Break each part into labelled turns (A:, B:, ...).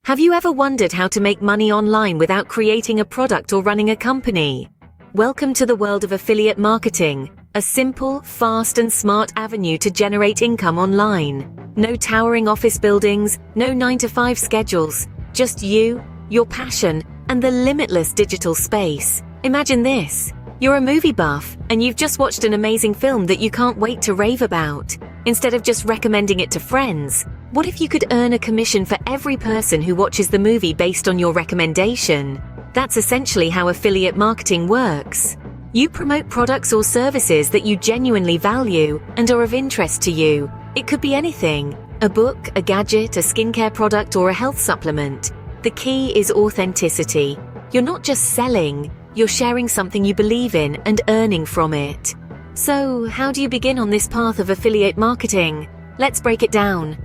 A: Have you ever wondered how to make money online without creating a product or running a company? Welcome to the world of affiliate marketing, a simple, fast and smart avenue to generate income online. No towering office buildings, no 9-to-5 schedules, just you, your passion, and the limitless digital space. Imagine this. You're a movie buff, and you've just watched an amazing film that you can't wait to rave about. Instead of just recommending it to friends, what if you could earn a commission for every person who watches the movie based on your recommendation? That's essentially how affiliate marketing works. You promote products or services that you genuinely value and are of interest to you. It could be anything: a book, a gadget, a skincare product, or a health supplement. The key is authenticity. You're not just selling, you're sharing something you believe in and earning from it. So, how do you begin on this path of affiliate marketing? Let's break it down.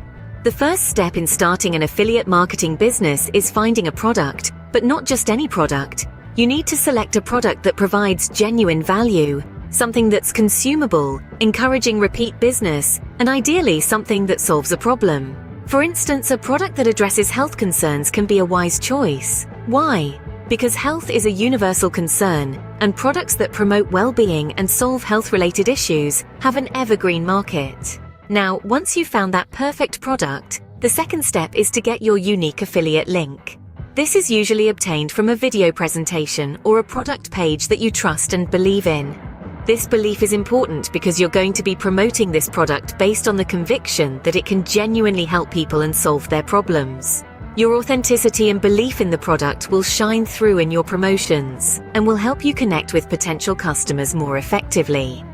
A: The first step in starting an affiliate marketing business is finding a product, but not just any product. You need to select a product that provides genuine value, something that's consumable, encouraging repeat business, and ideally something that solves a problem. For instance, a product that addresses health concerns can be a wise choice. Why? Because health is a universal concern, and products that promote well-being and solve health-related issues have an evergreen market. Now, once you've found that perfect product, the second step is to get your unique affiliate link. This is usually obtained from a video presentation or a product page that you trust and believe in. This belief is important because you're going to be promoting this product based on the conviction that it can genuinely help people and solve their problems. Your authenticity and belief in the product will shine through in your promotions and will help you connect with potential customers more effectively.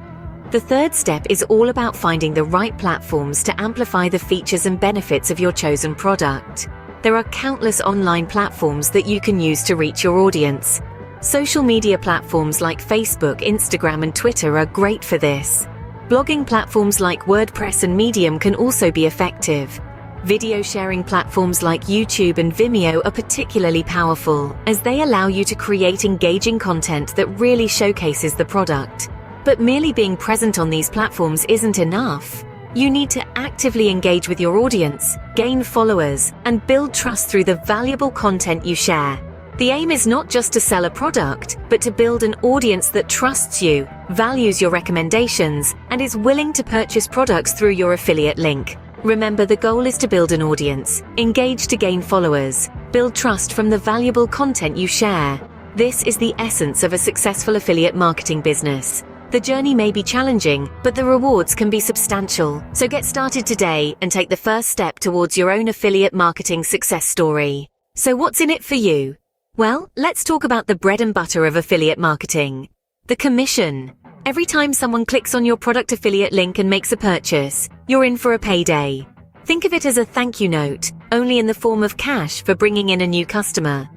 A: The third step is all about finding the right platforms to amplify the features and benefits of your chosen product. There are countless online platforms that you can use to reach your audience. Social media platforms like Facebook, Instagram, and Twitter are great for this. Blogging platforms like WordPress and Medium can also be effective. Video sharing platforms like YouTube and Vimeo are particularly powerful, as they allow you to create engaging content that really showcases the product. But merely being present on these platforms isn't enough. You need to actively engage with your audience, gain followers, and build trust through the valuable content you share. The aim is not just to sell a product, but to build an audience that trusts you, values your recommendations, and is willing to purchase products through your affiliate link. Remember, the goal is to build an audience, engage to gain followers, build trust from the valuable content you share. This is the essence of a successful affiliate marketing business. The journey may be challenging, but the rewards can be substantial. So get started today and take the first step towards your own affiliate marketing success story. So what's in it for you? Well, let's talk about the bread and butter of affiliate marketing. The commission. Every time someone clicks on your product affiliate link and makes a purchase, you're in for a payday. Think of it as a thank you note, only in the form of cash for bringing in a new customer.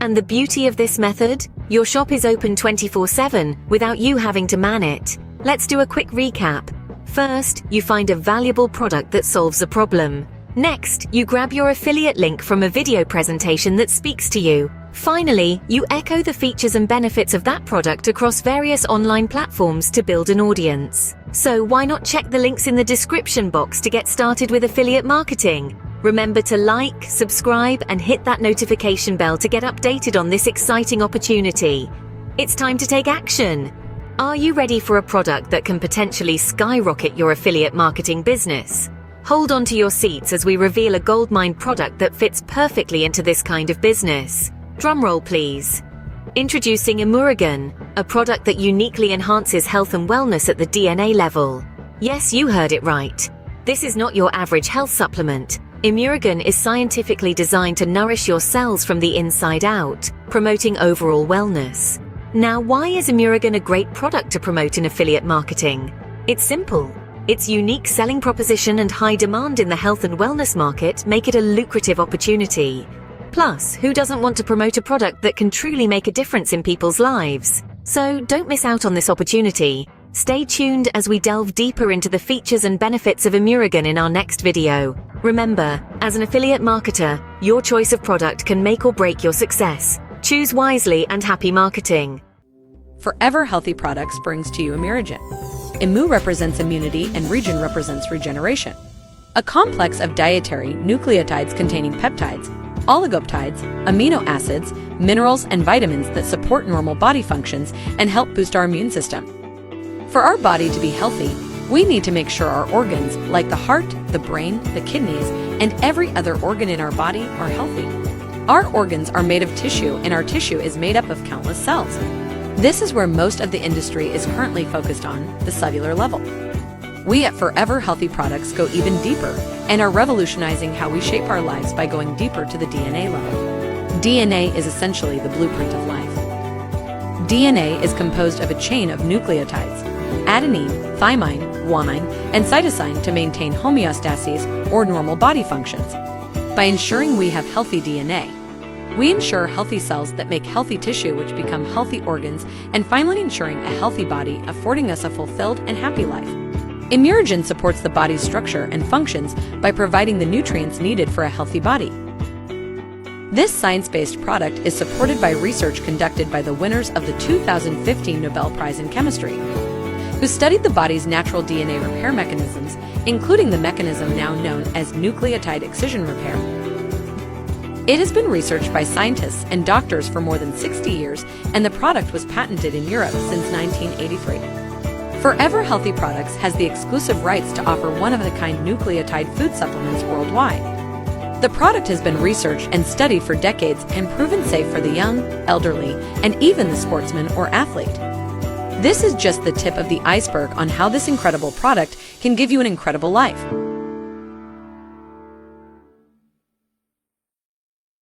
A: And the beauty of this method? Your shop is open 24/7 without you having to man it. Let's do a quick recap. First, you find a valuable product that solves a problem. Next, you grab your affiliate link from a video presentation that speaks to you. Finally, you echo the features and benefits of that product across various online platforms to build an audience. So why not check the links in the description box to get started with affiliate marketing? Remember to like, subscribe, and hit that notification bell to get updated on this exciting opportunity. It's time to take action. Are you ready for a product that can potentially skyrocket your affiliate marketing business? Hold on to your seats as we reveal a Goldmine product that fits perfectly into this kind of business. Drumroll, please. Introducing ImuRegen, a product that uniquely enhances health and wellness at the DNA level. Yes, you heard it right. This is not your average health supplement. ImuRegen is scientifically designed to nourish your cells from the inside out, promoting overall wellness. Now, why is ImuRegen a great product to promote in affiliate marketing? It's simple. Its unique selling proposition and high demand in the health and wellness market make it a lucrative opportunity. Plus, who doesn't want to promote a product that can truly make a difference in people's lives? So don't miss out on this opportunity. Stay tuned as we delve deeper into the features and benefits of ImuRegen in our next video. Remember, as an affiliate marketer, your choice of product can make or break your success. Choose wisely and happy marketing.
B: Forever Healthy Products brings to you ImuRegen. Imu represents immunity and regen represents regeneration. A complex of dietary nucleotides containing peptides oligopeptides, amino acids, minerals, and vitamins that support normal body functions and help boost our immune system. For our body to be healthy, we need to make sure our organs, like the heart, the brain, the kidneys, and every other organ in our body, are healthy. Our organs are made of tissue, and our tissue is made up of countless cells. This is where most of the industry is currently focused on, the cellular level. We at Forever Healthy Products go even deeper and are revolutionizing how we shape our lives by going deeper to the DNA level. DNA is essentially the blueprint of life. DNA is composed of a chain of nucleotides, adenine, thymine, guanine, and cytosine to maintain homeostasis or normal body functions. By ensuring we have healthy DNA, we ensure healthy cells that make healthy tissue which become healthy organs, and finally ensuring a healthy body, affording us a fulfilled and happy life. ImuRegen supports the body's structure and functions by providing the nutrients needed for a healthy body. This science-based product is supported by research conducted by the winners of the 2015 Nobel Prize in Chemistry, who studied the body's natural DNA repair mechanisms, including the mechanism now known as nucleotide excision repair. It has been researched by scientists and doctors for more than 60 years, and the product was patented in Europe since 1983. Forever Healthy Products has the exclusive rights to offer one-of-a-kind nucleotide food supplements worldwide. The product has been researched and studied for decades and proven safe for the young, elderly, and even the sportsman or athlete. This is just the tip of the iceberg on how this incredible product can give you an incredible life.